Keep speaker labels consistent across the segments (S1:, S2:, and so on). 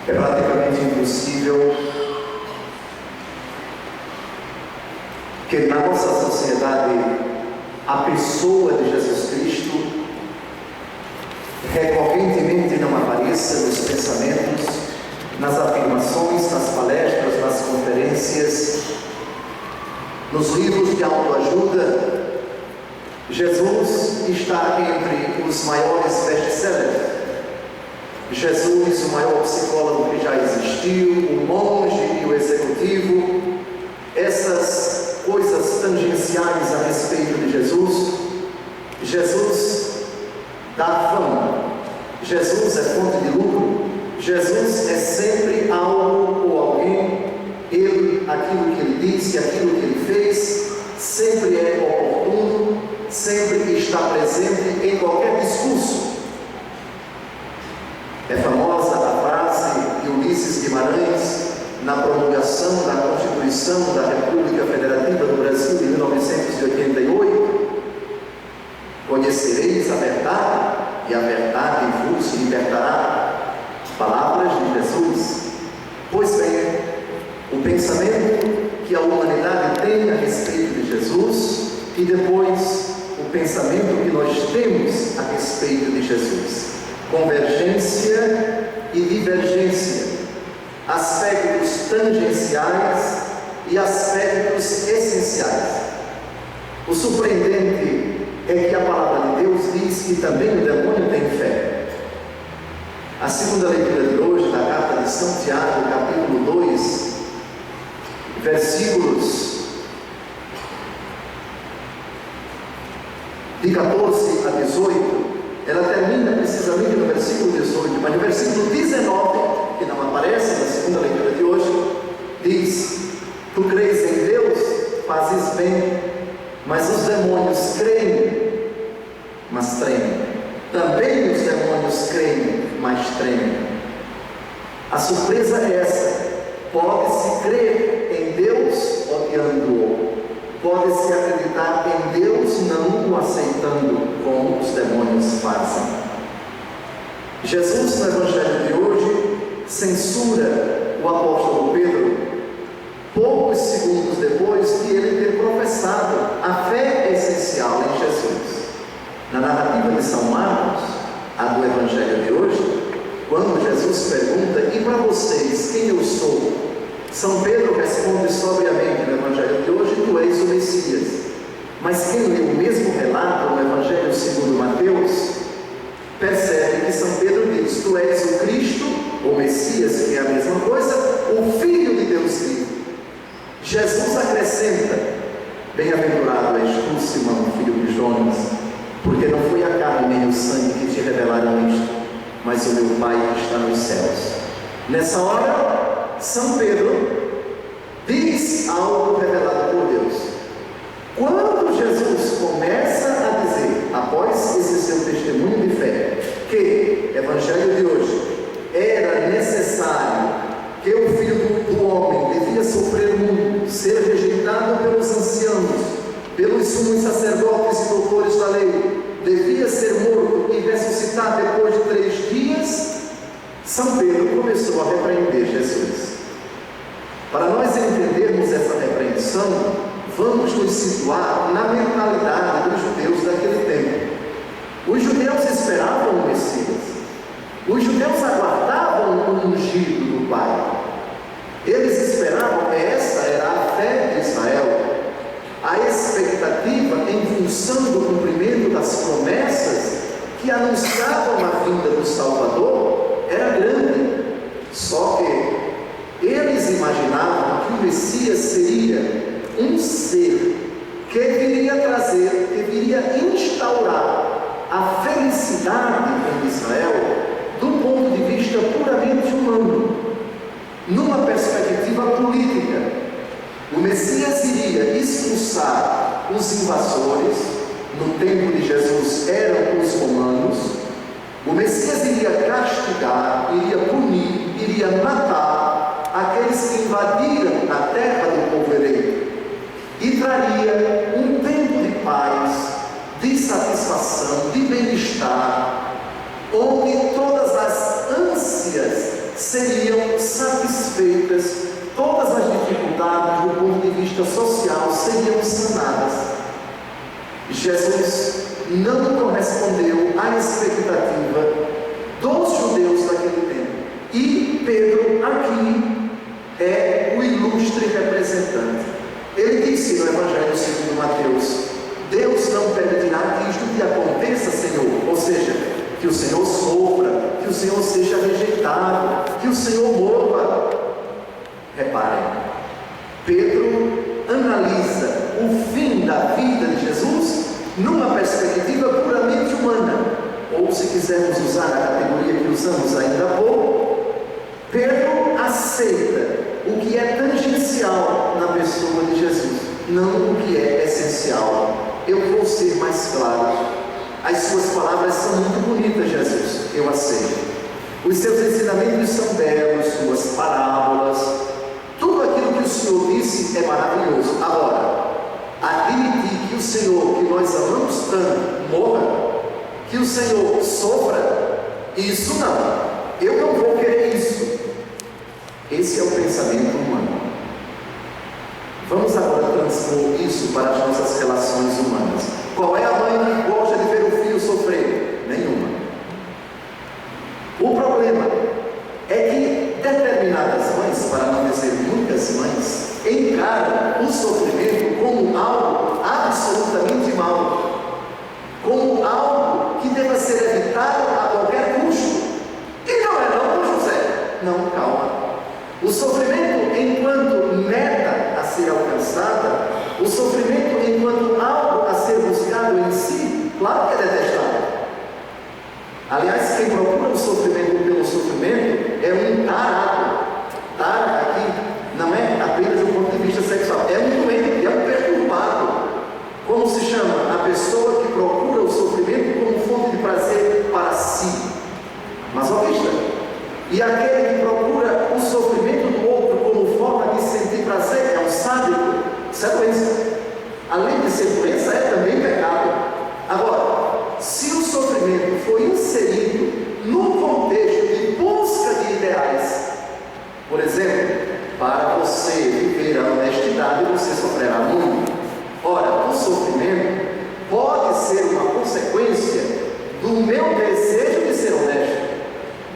S1: É praticamente impossível que na nossa sociedade a pessoa de Jesus Cristo recorrentemente não apareça nos pensamentos, nas afirmações, nas palestras, nas conferências, nos livros de autoajuda. Jesus está entre os maiores best-sellers. Jesus, o maior psicólogo que já existiu, o monge e o executivo. Essas coisas tangenciais a respeito de Jesus. Jesus dá fama. Jesus é fonte de lucro. Jesus é sempre algo ou alguém. Ele, aquilo que ele disse, aquilo que ele fez, sempre é oportuno, sempre está presente em qualquer discurso. É famosa a frase de Ulisses Guimarães na promulgação da Constituição da República Federativa do Brasil de 1988: conhecereis a verdade e a verdade vos libertará. Palavras de Jesus. Pois bem, o pensamento que a humanidade tem a respeito de Jesus e depois o pensamento que nós temos a respeito de Jesus. Convergência e divergência, aspectos tangenciais e aspectos essenciais. O surpreendente é que a palavra de Deus diz que também o demônio tem fé. A segunda leitura de hoje, da carta de São Tiago, capítulo 2, versículos de 14 a 18, ela termina precisamente no versículo 18, mas no versículo 19, que não aparece na segunda leitura de hoje, diz: tu crês em Deus, fazes bem, mas os demônios creem, mas tremem. Também os demônios creem, mas tremem. A surpresa é essa: pode-se crer em Deus odiando-o, pode-se acreditar em Deus não o aceitando, como os demônios fazem. Jesus, no Evangelho de hoje, censura o apóstolo Pedro, poucos segundos depois de ele ter professado a fé essencial em Jesus. Na narrativa de São Marcos, a do Evangelho de hoje, quando Jesus pergunta: e para vocês, quem eu sou? São Pedro responde sobriamente no Evangelho de hoje: tu és o Messias. Mas quem lê o mesmo relato no Evangelho segundo Mateus, percebe que São Pedro diz: tu és o Cristo, ou Messias, que é a mesma coisa, o Filho de Deus vivo. Jesus acrescenta: bem-aventurado és tu, Simão, filho de Jonas, porque não foi a carne nem o sangue que te revelaram isto, mas o meu Pai que está nos céus. Nessa hora, São Pedro diz algo revelado por Deus. Quando Jesus começa a dizer, após esse seu testemunho de fé, que, Evangelho de hoje, era necessário que o Filho do Homem devia sofrer muito, ser rejeitado pelos anciãos, pelos sumos sacerdotes e doutores da lei, devia ser morto e ressuscitar depois de 3 dias, São Pedro começou a repreender Jesus. Para nós entendermos essa repreensão, vamos nos situar na mentalidade dos judeus daquele tempo. Os judeus esperavam o Messias. Os judeus aguardavam o ungido do Pai. Eles esperavam, essa era a fé de Israel. A expectativa em função do cumprimento das promessas que anunciavam a vinda do Salvador era grande. Só que eles imaginavam que o Messias seria um ser que viria trazer, que viria instaurar a felicidade em Israel do ponto de vista puramente humano, numa perspectiva política. O Messias iria expulsar os invasores. No tempo de Jesus eram os romanos. O Messias iria castigar, iria punir, iria matar aqueles que invadiram a terra do povo eleito, e traria um tempo de paz, de satisfação, de bem-estar, onde todas as ânsias seriam satisfeitas, todas as dificuldades do ponto de vista social seriam sanadas. Jesus não correspondeu à expectativa dos judeus daquele tempo. E Pedro aqui é o ilustre representante. Ele disse no Evangelho segundo Mateus: Deus não permitirá que isto te aconteça, Senhor. Ou seja, que o Senhor sofra, que o Senhor seja rejeitado, que o Senhor morra. Reparem, Pedro analisa o fim da vida de Jesus numa perspectiva puramente humana, ou se quisermos usar a categoria que usamos ainda há pouco, Pedro aceita o que é tangencial na pessoa de Jesus, não o que é essencial. Eu vou ser mais claro. As suas palavras são muito bonitas, Jesus, eu aceito. Os seus ensinamentos são belos, suas parábolas, tudo aquilo que o Senhor disse é maravilhoso. Agora, admitir que o Senhor, que nós amamos tanto, morra, que o Senhor sofra, isso não. Eu não vou querer isso. Esse é o pensamento humano. Vamos agora transpor isso para as nossas relações humanas. Qual é a mãe que gosta de ver o filho sofrer? Nenhuma. O problema é que determinadas mães, para não dizer muitas mães, encaram o sofrimento como algo absolutamente mau, como algo que deva ser evitado a qualquer custo. E não é não, José. Não, calma. O sofrimento enquanto meta a ser alcançada, o sofrimento enquanto algo a ser buscado em si, claro que é detestável. Aliás, quem procura o sofrimento pelo sofrimento é um tarado. Tarado aqui não é apenas do ponto de vista sexual, é um doente, é um perturbado. Como se chama? A pessoa que procura o sofrimento como fonte de prazer para si. Masoquista. E aquele que procura o sofrimento do outro como forma de sentir prazer é um sádico. Isso é doença. Além de ser doença, é também pecado. Agora, se o sofrimento foi inserido no contexto de busca de ideais, por exemplo, para você viver a honestidade, você sofrerá muito. Ora, o sofrimento pode ser uma consequência do meu desejo de ser honesto.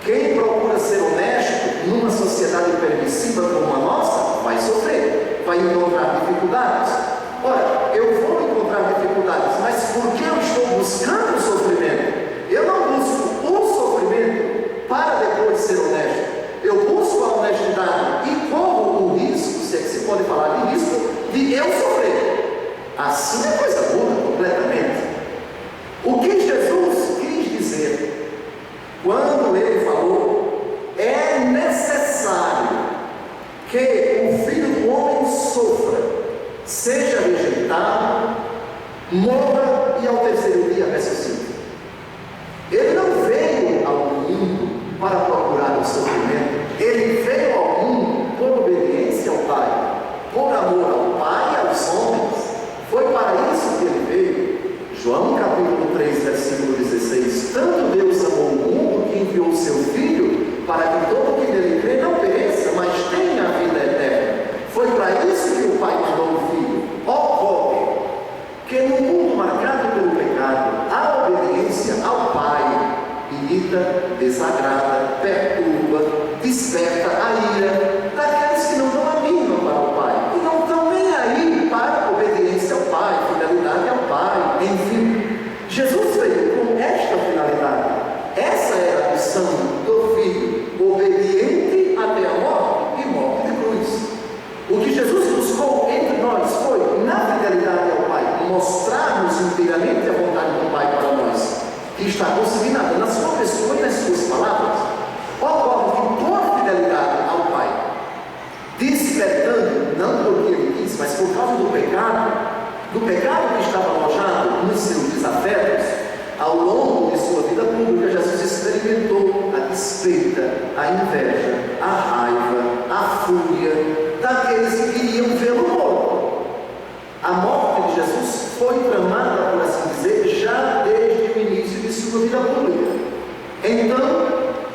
S1: Quem procura ser honesto numa sociedade permissiva como a nossa, vai sofrer, vai encontrar dificuldades. Ora, eu vou encontrar dificuldades, mas porque eu estou buscando o sofrimento? Eu não busco o sofrimento para depois ser honesto. Eu busco a honestidade e corro o risco, se é que se pode falar de risco, de eu sofrer. Assim é coisa boa, completamente. O que Jesus quis dizer quando ele falou: é necessário que o Filho do Homem sofra, seja rejeitado, morra e ao terceiro dia ressuscite. Ele não veio ao mundo para procurar o sofrimento, ele veio ao mundo por obediência ao Pai, por amor ao Pai e aos homens. Foi para isso que ele veio. João capítulo 3, versículo 16: tanto Deus amou o mundo que enviou o seu Filho, para que todo que nele crê não pereça, mas tenha a vida eterna. Foi para isso que o Pai mandou o Filho. Ocorre que no mundo marcado pelo pecado, a obediência ao Pai irrita, desagrada, perturba, desperta a ira daqueles que não dão a mínima para o Pai, e não estão nem aí para a obediência ao Pai, fidelidade ao Pai, enfim. Jesus veio com esta finalidade. Essa era a missão do Filho, obediente até a morte e morte de cruz. O que Jesus buscou entre nós foi, na fidelidade ao Pai, mostrar-nos inteiramente a vontade do Pai para nós, que está consignada na sua pessoa e nas suas palavras. Ocorre que por fidelidade ao Pai, despertando, não porque ele quis, mas por causa do pecado que estava alojado nos seus desafetos, ao longo de sua vida pública, Jesus experimentou a despeita, a inveja, a raiva, a fúria daqueles que queriam vê-lo morto. A morte de Jesus foi tramada, por assim dizer, já desde o início de sua vida pública. Então,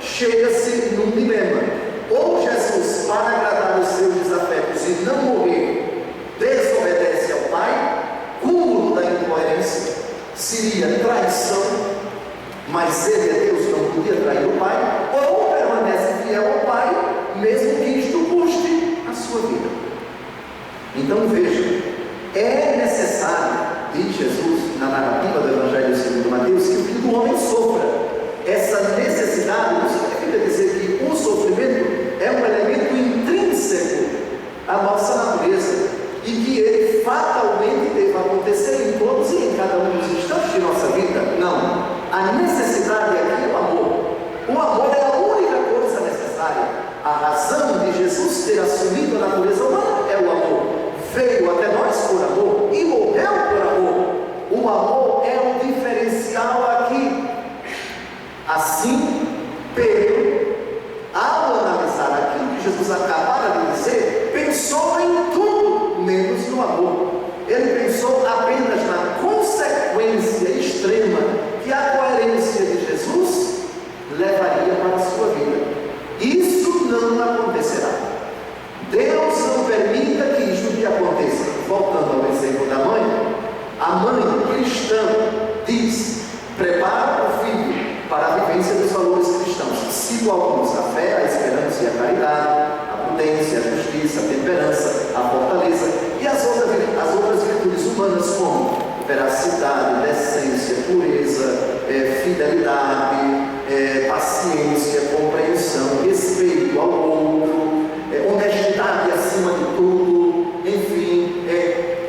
S1: chega-se num dilema. para agradar os seus desafetos e não morrer, desobedece ao Pai, cúmulo da incoerência seria traição, mas ele é Deus, não podia trair o Pai, ou permanece fiel ao Pai, mesmo que isto custe a sua vida. Então veja, é necessário, diz Jesus na narrativa do Evangelho segundo Mateus, que o Filho do Homem sofra. Essa necessidade não significa dizer que o sofrimento é um elemento intrínseco à nossa natureza e que ele fatalmente deve acontecer em todos e em cada um dos instantes de nossa vida. Não. A necessidade aqui é o amor. O amor é a única coisa necessária. A razão de Jesus ter assumido a natureza humana é o amor. Veio até nós por amor e morreu por amor. O amor é o diferencial aqui. Assim, Pedro, ao analisar aquilo que Jesus acabara de dizer, pensou em tudo menos no amor. Ele pensou apenas na consequência extrema que a coerência de Jesus levaria para a sua vida. Isso não acontecerá. Deus não permita que isto lhe aconteça. Voltando ao exemplo da mãe, a mãe cristã diz: prepara o filho para a vivência dos valores cristãos. Sigo alguns: a fé, a esperança e a caridade, a prudência, a justiça, a temperança, a fortaleza e as outras virtudes humanas, como veracidade, decência, pureza, fidelidade, paciência, compreensão, respeito ao outro, honestidade acima de tudo, enfim,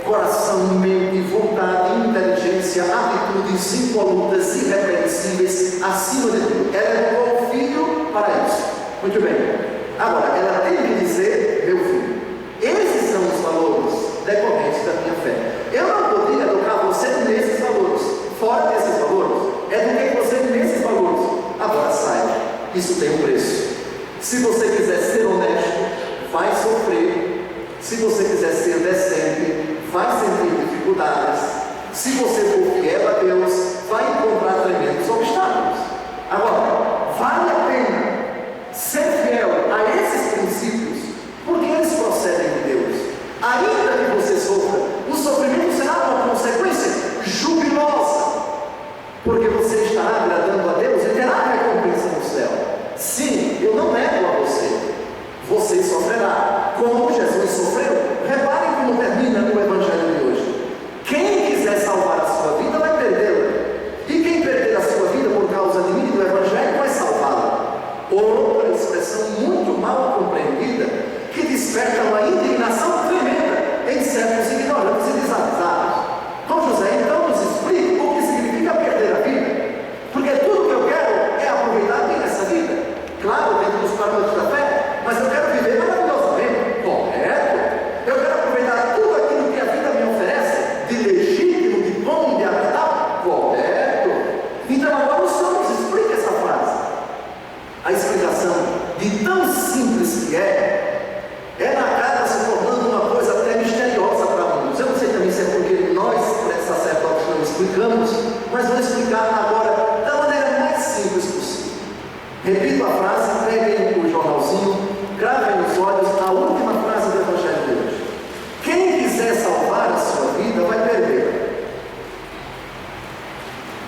S1: coração, mente, vontade, inteligência, atitudes incolutas, irrepreensíveis, acima de tudo. Ela levou o filho para isso. Muito bem. Agora, ela tem que dizer: meu filho, esses são os valores decorrentes da minha fé. Eu não podia educar você nesses valores. Fora desses valores, eduquei você nesses valores. Agora saiba, isso tem um preço. Se você quiser ser honesto, vai sofrer. Se você quiser ser decente, vai sentir dificuldades. Se você for fiel a Deus, vai encontrar tremendos obstáculos. Agora, vale a pena ser fiel a esses princípios, porque eles procedem de Deus. Ainda que você sofra, o sofrimento será uma consequência jubilosa, porque você estará agradando a Deus e terá recompensa no céu. Sim, eu não nego a você. Você sofrerá, como Jesus sofreu. Reparem como termina o Evangelho de hoje. Quem quiser salvar a sua vida vai perdê-la, e quem perder a sua vida por causa de mim e do Evangelho vai salvá-la. Outra expressão muito mal compreendida, que desperta uma indignação tremenda em certos ignorantes e desavisados. Então, José, então nos explique o que significa perder a vida, porque tudo que eu quero é aproveitar bem essa vida, claro, dentro dos parâmetros da fé, mas eu quero viver maravilhosamente, correto? Eu quero aproveitar tudo aquilo que a vida me oferece, de legítimo, de bom, de agradável, correto? Então agora o Senhor nos explica essa frase. A explicação, de tão simples que acaba se tornando uma coisa até misteriosa para muitos. Eu não sei também se é porque nós, sacerdotes, não explicamos, mas vou explicar agora da maneira mais simples possível. Repito a frase, peguem o jornalzinho, gravem nos olhos a última frase do Evangelho de hoje. Quem quiser salvar a sua vida vai perder.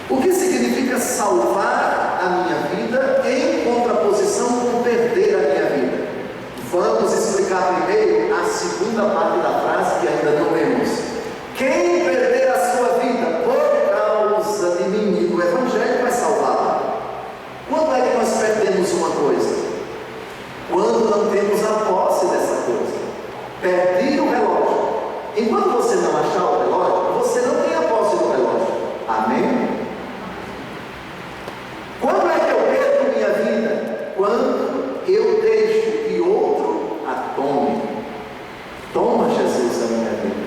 S1: O que significa salvar a minha vida em contraposição com perder a minha vida? Vamos explicar primeiro a segunda parte da frase que ainda não lemos. Quem perder a sua vida por causa de mim e do Evangelho vai salvá-la. Quando é que nós perdemos uma coisa? Quando não temos a posse dessa coisa. Perdi o relógio. Enquanto você não achar o relógio, você não tem a posse do relógio. Amém? Quando é que eu perco minha vida? Quando eu deixo que outro a tome. Toma, Jesus, a minha vida.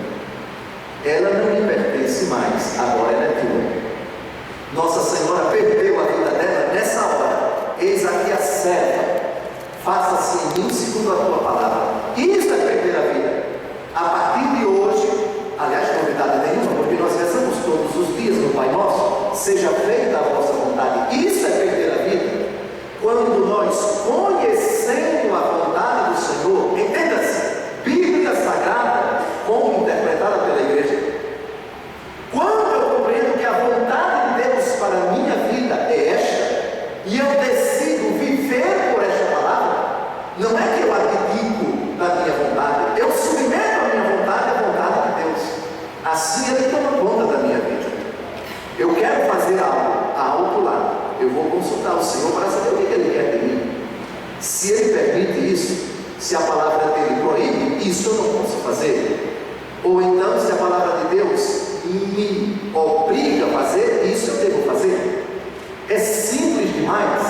S1: Ela não me pertence mais, agora ela é tua. Nossa Senhora perdeu a vida dela nessa hora. Eis aqui a serva. Faça-se em mim segundo a tua palavra. Isso é perder a vida. A partir de hoje, aliás, novidade nenhuma, porque nós rezamos todos os dias no Pai Nosso, seja feita a vossa vontade. Isso é perder a vida. Quando nós, conhecendo a vontade do Senhor, eu vou consultar o Senhor para saber o que Ele quer de mim. Se Ele permite isso, se a palavra dele proíbe, isso eu não posso fazer. Ou então, se a palavra de Deus me obriga a fazer, isso eu devo fazer. É simples demais,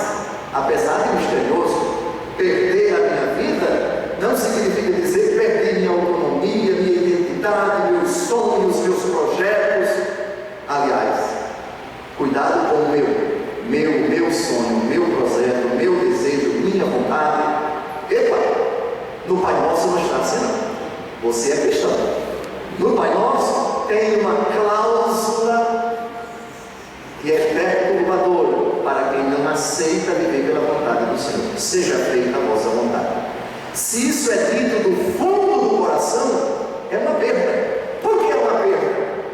S1: apesar de misterioso. Perder a minha vida não significa dizer perder minha autonomia, minha identidade, meus sonhos, meus projetos. Aliás, cuidado com o meu sonho, meu projeto, meu desejo, minha vontade. Epa, no Pai Nosso não está assim não. Você é cristão. No Pai Nosso tem uma cláusula que é perturbadora para quem não aceita viver pela vontade do Senhor. Seja feita a vossa vontade. Se isso é dito do fundo do coração, é uma perda. Por que é uma perda?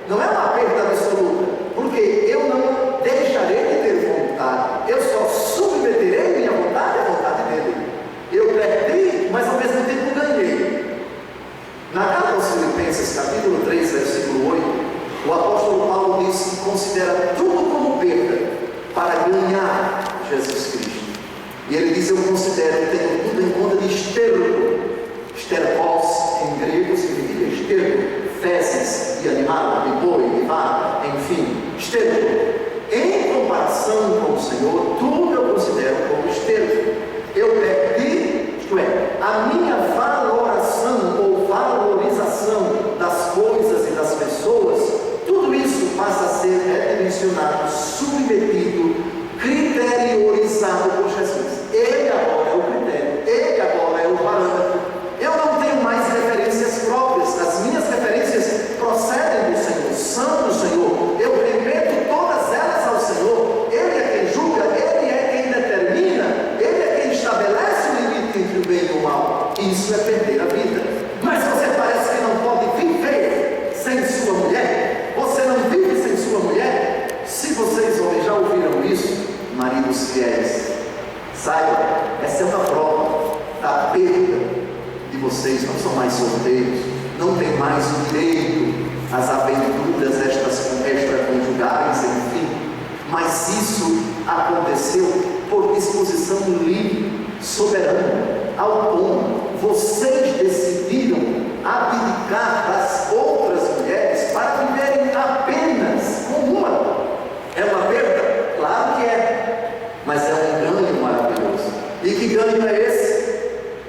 S1: Não é uma perda absoluta, porque eu não deixarei de ter vontade, eu só submeterei minha vontade à vontade dele. Eu perdi, mas ao mesmo tempo ganhei. Na carta aos Filipenses, capítulo 3, versículo 8, o apóstolo Paulo diz que considera tudo como perda para ganhar Jesus Cristo. E ele diz: eu considero, tenho tudo em conta de esterco. Estercos em grego significa esterco, fezes de animal, de boi, de vaca, enfim, esterco. Em comparação com o Senhor, tudo eu considero como esterco. Eu perdi, isto é, a minha valoração ou valorização das coisas e das pessoas. Tudo isso passa a ser redimensionado, submetido, criteriorizado por Jesus. Ele agora é o critério, Ele agora é o parâmetro. Eu não tenho mais referências próprias, as minhas referências procedem do Senhor, são do Senhor. Eu remeto todas elas ao Senhor. Ele é quem julga, Ele é quem determina, Ele é quem estabelece o limite entre o bem e o mal. Isso é perder a vida. Mas você parece que não pode viver sem sua mulher. Você não vive sem sua mulher. Se vocês homens já ouviram isso, maridos fiéis, saibam, essa é uma prova da perda de vocês. Não são mais solteiros, não tem mais o direito às aventuras extraconjugais, enfim. Mas isso aconteceu por disposição livre, soberana, autônoma. Vocês decidiram abdicar das outras mulheres para viverem apenas com uma. É uma perda? Claro que é, mas é um ganho maravilhoso. E que ganho é esse?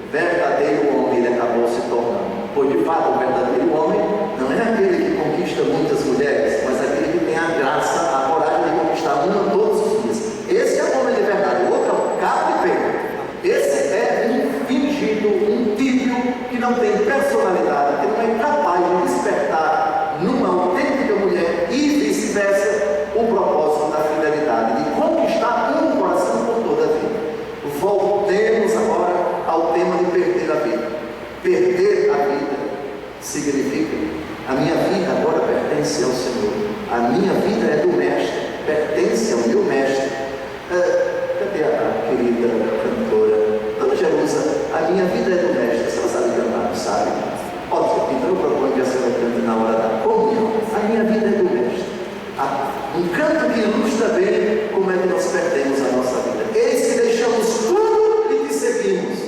S1: O verdadeiro homem, ele acabou se tornando. Pois de fato, o verdadeiro homem não é aquele que conquista muitas mulheres, mas aquele que tem a graça, a coragem de conquistar uma todos os dias. Esse é o homem de verdade. O outro é um cabo de pena. Esse é um fingido, um tíbio que não tem personalidade, que não é capaz de despertar numa autêntica mulher e vice-versa o propósito da fidelidade, de conquistar um coração por toda a vida. Voltemos agora ao tema de perder a vida. Perder a vida significa: a minha vida agora pertence ao Senhor, a minha vida é do Mestre, pertence ao meu Mestre. Cadê a querida cantora Dona Jerusa? A minha vida é do Mestre. Você não sabe cantar, não sabe? Ótimo, então eu proponho que a senhora cante na hora da comunhão. A minha vida é do Mestre. Um canto que ilustra bem como é que nós perdemos a nossa vida. Eis que deixamos tudo e te seguimos.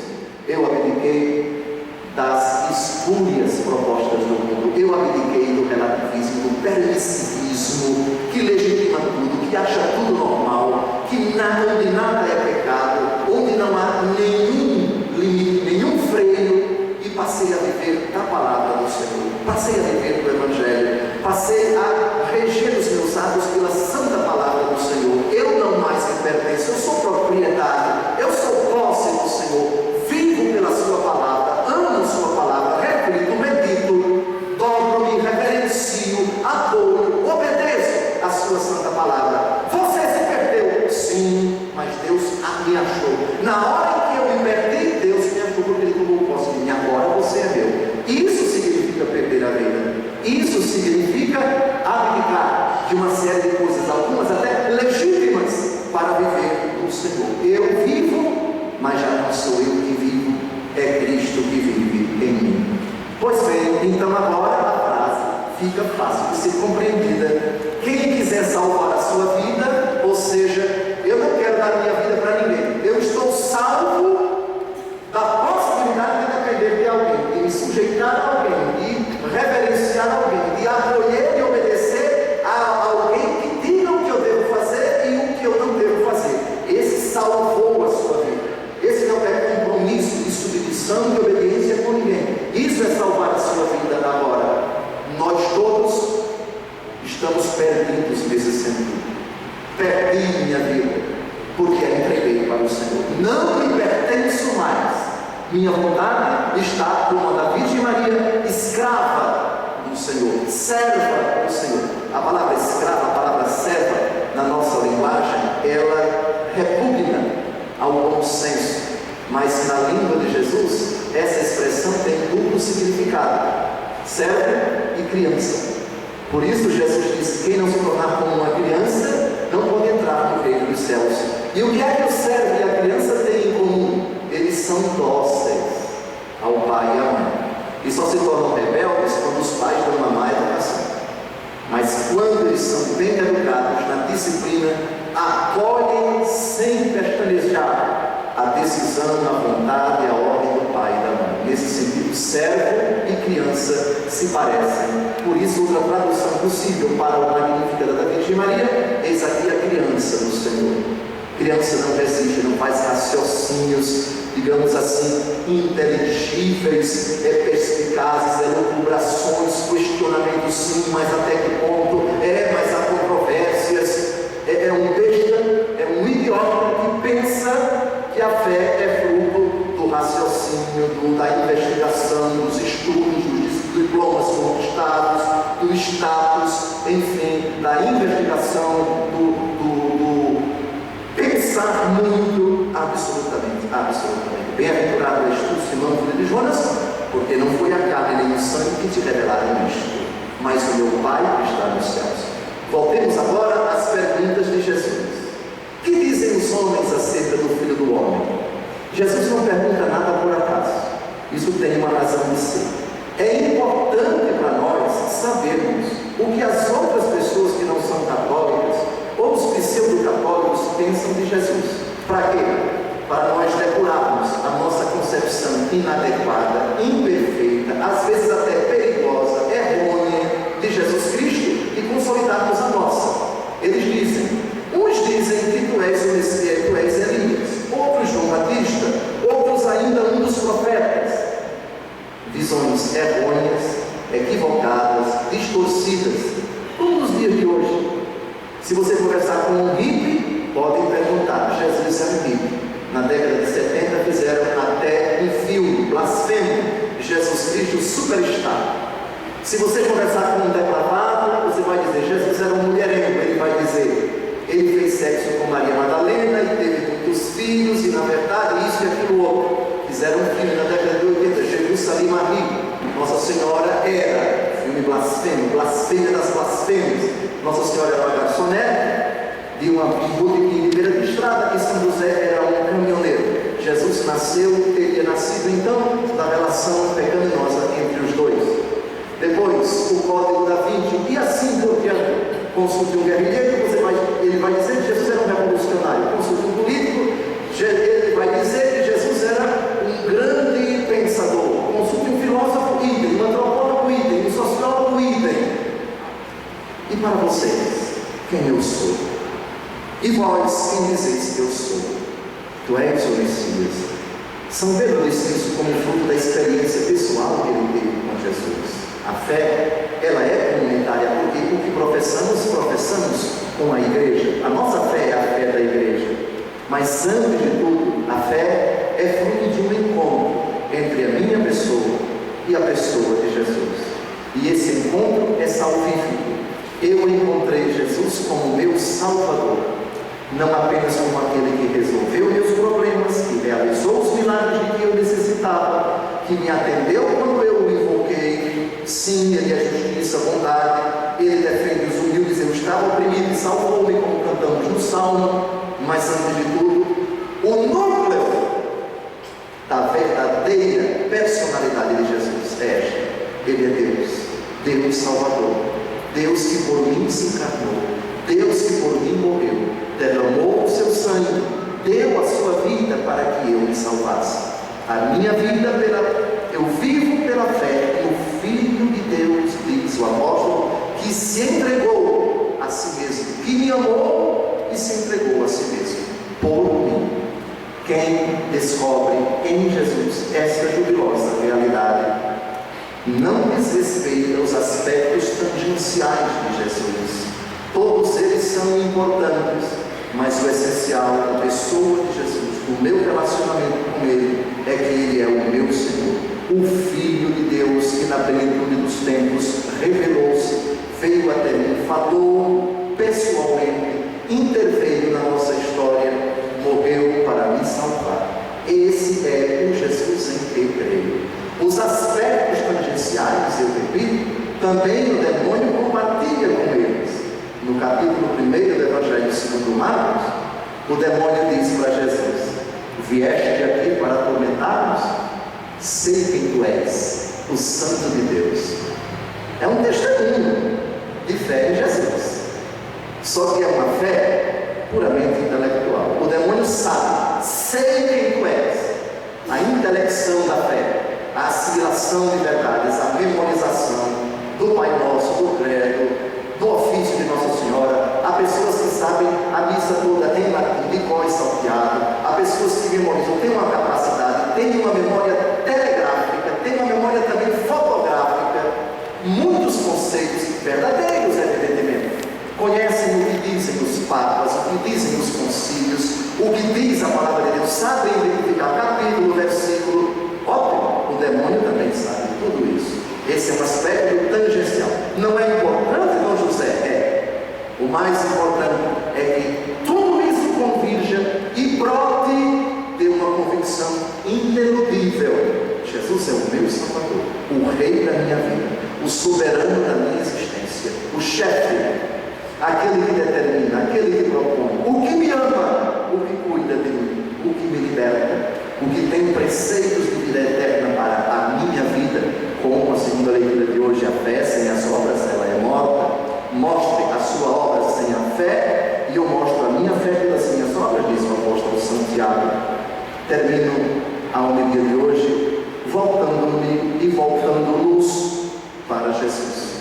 S1: Eu abdiquei das espúrias propostas do mundo. Eu abdiquei do relativismo, do permissivismo que legitima tudo, que acha tudo normal, que onde nada é pecado, onde não há nenhum limite, nenhum freio. E passei a viver da palavra do Senhor, passei a viver do Evangelho, passei a reger os meus atos pela santa palavra do Senhor. Eu não mais me pertenço, eu sou propriedade, eu sou posse do Senhor, vivo pela sua palavra, amo sua palavra, reflito, medito, dobro-me, reverencio, adoro, obedeço a sua santa palavra. Você se perdeu? Sim, mas Deus me achou. Na hora em que eu me perdi, Deus me achou, porque Ele tomou posse de mim. Agora você é meu. Isso significa perder a vida. Isso significa abdicar de uma série de coisas, algumas até legítimas, para viver no Senhor. Eu vivo, mas já não sou eu que vivo, é Cristo que vive em mim. Pois bem, então agora a frase fica fácil de ser compreendida. Quem quiser salvar a sua vida, ou seja, eu não minha vida, porque a entreguei para o Senhor. Não me pertenço mais. Minha vontade está como a da Virgem Maria, escrava do Senhor, serva do Senhor. A palavra escrava, a palavra serva, na nossa linguagem, ela repugna ao bom senso, mas na língua de Jesus, essa expressão tem duplo significado: servo e criança. Por isso Jesus disse: quem não se tornar como uma criança não pode entrar no reino dos céus. E o que é que o servo e a criança têm em comum? Eles são dóceis ao pai e à mãe, e só se tornam rebeldes quando os pais dão uma má educação. Mas quando eles são bem educados na disciplina, acolhem sem pestanejar a decisão, a vontade e a ordem do pai e da mãe. Nesse sentido, servo e criança se parecem. Por isso, outra tradução possível para o Magnificat da Virgem Maria: eis aqui a criança do Senhor. Criança não resiste, não faz raciocínios, digamos assim, inteligíveis, perspicazes, elucubrações, questionamentos, sim, mas até que ponto? Mas há controvérsias. É um besta, é um idiota que pensa que a fé é fruto do raciocínio, da investigação, dos estudos, dos diplomas conquistados, do status, enfim, da investigação, do pensar muito, absolutamente. Bem-aventurado és tu, Simão, filho de Jonas, porque não foi a carne nem o sangue que te revelaram isto, mas o meu Pai que está nos céus. Voltemos agora às perguntas de Jesus. Que dizem os homens acerca do Filho do Homem? Jesus não pergunta nada por acaso. Isso tem uma razão de ser. É importante para nós sabermos o que as outras pessoas que não são católicas ou os pseudo-católicos pensam de Jesus. Para quê? Para nós depurarmos a nossa concepção inadequada, imperfeita, às vezes até perigosa, errônea de Jesus Cristo e consolidarmos a nossa. Eles dizem, uns dizem que tu és o Messias, tu és Elias, outros João Batista, outros ainda um dos profetas. Visões errôneas, equivocadas, distorcidas, como nos dias de hoje. Se você conversar com um hippie, podem perguntar: Jesus é um hippie. Na década de 70 fizeram até um filme, blasfemo, Jesus Cristo Superstar. Se você conversar com um depravado, você vai dizer: Jesus era um mulherengo. Ele vai dizer: ele fez sexo com Maria Madalena e teve muitos filhos, e na verdade isso e aquilo outro. Fizeram um filme na década de 80, Jesus Salim Marie, Nossa Senhora era, filme blasfemo, blasfêmia das blasfêmias. Nossa Senhora era uma garçonete de uma botequim de beira de estrada, e São José era um caminhoneiro. Jesus teria nascido então da relação pecaminosa entre os dois. Depois, o Código da Vinci, e assim por diante. Consulte um guerrilheiro, ele vai dizer que Jesus era um revolucionário. Consulte um político, ele vai dizer que Jesus era um grande pensador. Consulte um filósofo, idem, um antropólogo, idem, um sociólogo, idem. E para vocês, quem eu sou? E vós, quem dizeis que eu sou? Tu és o Messias. São Pedro disse isso como fruto da experiência pessoal que ele teve com Jesus. A fé, ela é comunitária, porque o que professamos com a igreja. A nossa fé é a fé da igreja. Mas antes de tudo, a fé é fruto de um encontro entre a minha pessoa e a pessoa de Jesus. E esse encontro é salvífico. Eu encontrei Jesus como meu Salvador, não apenas como aquele que resolveu meus problemas, que realizou os milagres de que eu necessitava, que me atendeu quando eu o invoquei. Sim, Ele é justiça, bondade, Ele defende os humildes. Eu estava oprimido e salvou-me, como cantamos no Salmo. Mas antes de tudo, o núcleo da verdadeira personalidade de Jesus é esta: Ele é Deus, Deus Salvador, Deus que por mim se encarnou, Deus que por mim morreu, derramou o seu sangue, deu a sua vida para que eu me salvasse. A minha vida, eu vivo pela fé no Filho de Deus, diz o apóstolo, que se entregou a si mesmo, que me amou e se entregou a si mesmo, por mim. Quem descobre em Jesus esta jubilosa realidade, não desrespeita os aspectos tangenciais de Jesus. Todos eles são importantes, mas o essencial da pessoa de Jesus, do meu relacionamento com Ele, é que Ele é o meu Senhor, o Filho de Deus, que na plenitude dos tempos revelou-se, veio até mim, falou pessoalmente, interveio na nossa história, morreu para me salvar. Esse é o Jesus em que creio. Os aspectos tangenciais, eu repito, também o demônio compartilha com eles. No capítulo 1 do Evangelho segundo Marcos, o demônio diz para Jesus: vieste aqui para atormentar-nos? Sei quem tu és, o Santo de Deus. É um testemunho de fé em Jesus, só que é uma fé puramente intelectual. O demônio sabe, sei quem tu és. A intelecção da fé, a assimilação de verdades, a memorização do Pai Nosso, do Credo, do ofício de Nossa Senhora. Há pessoas que sabem a missa toda em latim, de cor e salteado. Há pessoas que memorizam, têm uma capacidade, têm uma memória telegráfica, têm uma memória também fotográfica. Muitos conceitos verdadeiros, evidentemente. Conhecem o que dizem os papas, o que dizem os concílios, o que diz a palavra de Deus, sabem identificar capítulo, versículo. Óbvio, o demônio também sabe tudo isso. Esse é um aspecto tangencial. Não é importante, Dom José? É. O mais importante é que tudo isso convirja e brote de uma convicção ineludível: Jesus é o meu Salvador, o Rei da minha vida, o soberano da minha existência, o chefe, aquele que determina, aquele que propõe, o que me ama, o que cuida de mim, o que me liberta, o que tem preceitos de vida eterna para a minha vida. Como a segunda leitura de hoje, a fé sem as obras, ela é morta. Mostre a sua obra sem a fé, e eu mostro a minha fé pelas minhas obras, diz o apóstolo Santiago. Termino a homilia de hoje voltando-me e voltando-nos para Jesus.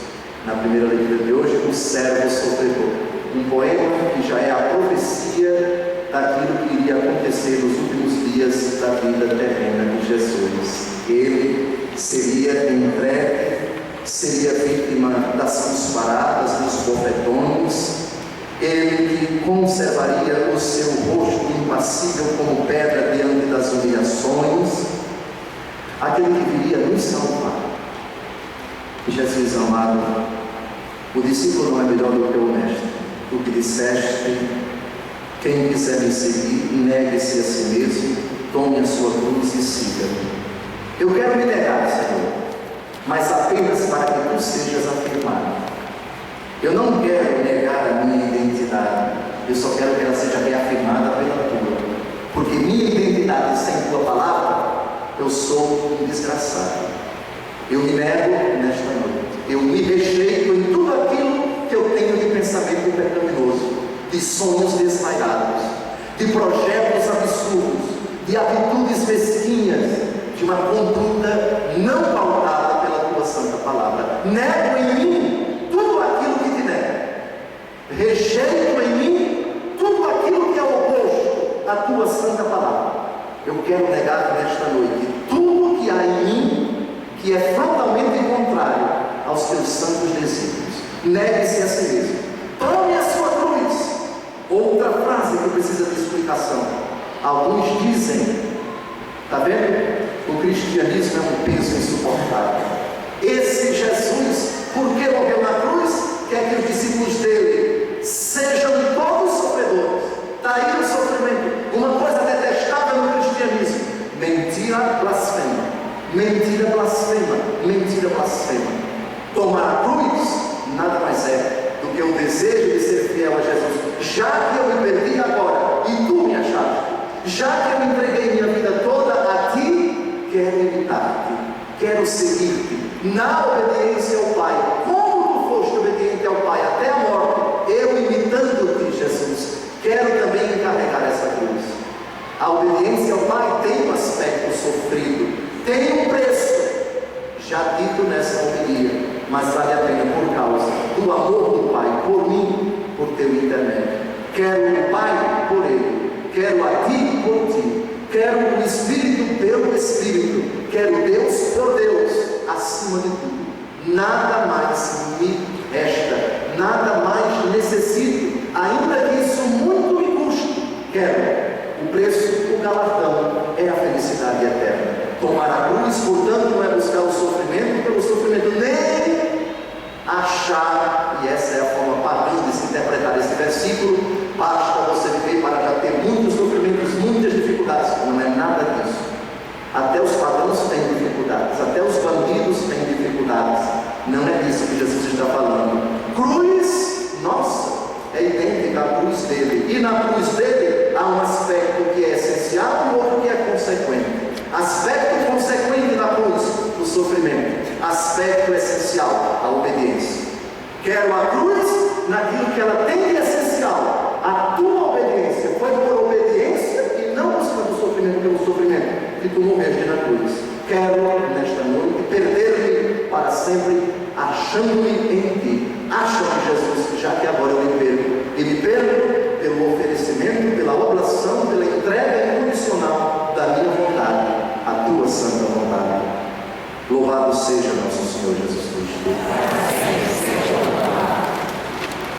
S1: Na primeira leitura de hoje, o servo sofredor, um poema que já é a profecia daquilo que iria acontecer nos últimos dias da vida terrena de Jesus. Ele seria entregue, seria vítima das cusparadas, dos bofetões. Ele que conservaria o seu rosto impassível como pedra diante das humilhações, aquele que viria nos salvar. Jesus amado, o discípulo não é melhor do que o mestre. Tu que disseste: quem quiser me seguir, negue-se a si mesmo, tome a sua cruz e siga-me. Eu quero me negar, Senhor, mas apenas para que tu sejas afirmado. Eu não quero negar a minha identidade, eu só quero que ela seja reafirmada pela tua, porque minha identidade sem tua palavra, eu sou um desgraçado. Eu me nego nesta noite, eu me rejeito em tudo aquilo que eu tenho de pensamento pecaminoso, de sonhos desvairados, de projetos absurdos, de atitudes mesquinhas, de uma conduta não pautada pela tua santa palavra. Nego em mim tudo aquilo que te nega, rejeito em mim tudo aquilo que é oposto à tua santa palavra. Eu quero negar nesta noite tudo que há em mim que é frontalmente contrário aos teus santos desígnios. Negue-se a si mesmo, tome a sua cruz. Outra frase que precisa de explicação. Alguns dizem: está vendo? O cristianismo é um peso insuportável. Esse Jesus, porque morreu na cruz, quer que os discípulos dele sejam todos sofredores. Está aí o sofrimento, uma coisa detestável no cristianismo. Mentira blasfema, mentira blasfema, mentira blasfema. Tomar a cruz nada mais é do que o desejo de ser fiel a Jesus. Já que eu me perdi agora e tu me achaste, já que eu entreguei minha vida toda a ti, quero imitar-te, quero seguir-te na obediência ao Pai, como tu foste obediente ao Pai até a morte. Eu, imitando-te, Jesus, quero também encarregar essa cruz. A obediência ao Pai tem um aspecto sofrido, tem um preço, já dito nessa homilia, mas vale a pena por causa do amor do Pai por mim, por teu intermédio. Quero o Pai por Ele, quero a Ti por Ti, quero o Espírito pelo Espírito, quero Deus por Deus, acima de tudo. Nada mais me resta, nada mais necessito, ainda que isso muito me custe. Quero. O preço, o galardão, é a felicidade eterna. Tomar a cruz, portanto, não é buscar o sofrimento pelo sofrimento, nem achar, e essa é a forma pagã de se interpretar esse versículo, basta você viver para já ter muitos sofrimentos, muitas dificuldades. Não é nada disso. Até os pagãos têm dificuldades, até os bandidos têm dificuldades. Não é disso que Jesus está falando. Cruz nossa é idêntica à cruz dele, e na cruz dele há um aspecto que é essencial e outro que é consequente. Aspecto consequente da cruz, o sofrimento. Aspecto essencial, a obediência. Quero a cruz naquilo que ela tem de essencial. A tua obediência foi por obediência e não buscando o sofrimento pelo sofrimento que tu morreste na cruz. Quero nesta noite perder-me para sempre, achando-me em ti. Acha-me, Jesus, já que agora eu me perco. E me perco pelo oferecimento, pela oblação, pela entrega incondicional da minha vontade, a tua santa vontade. Louvado seja nosso Senhor Jesus Cristo.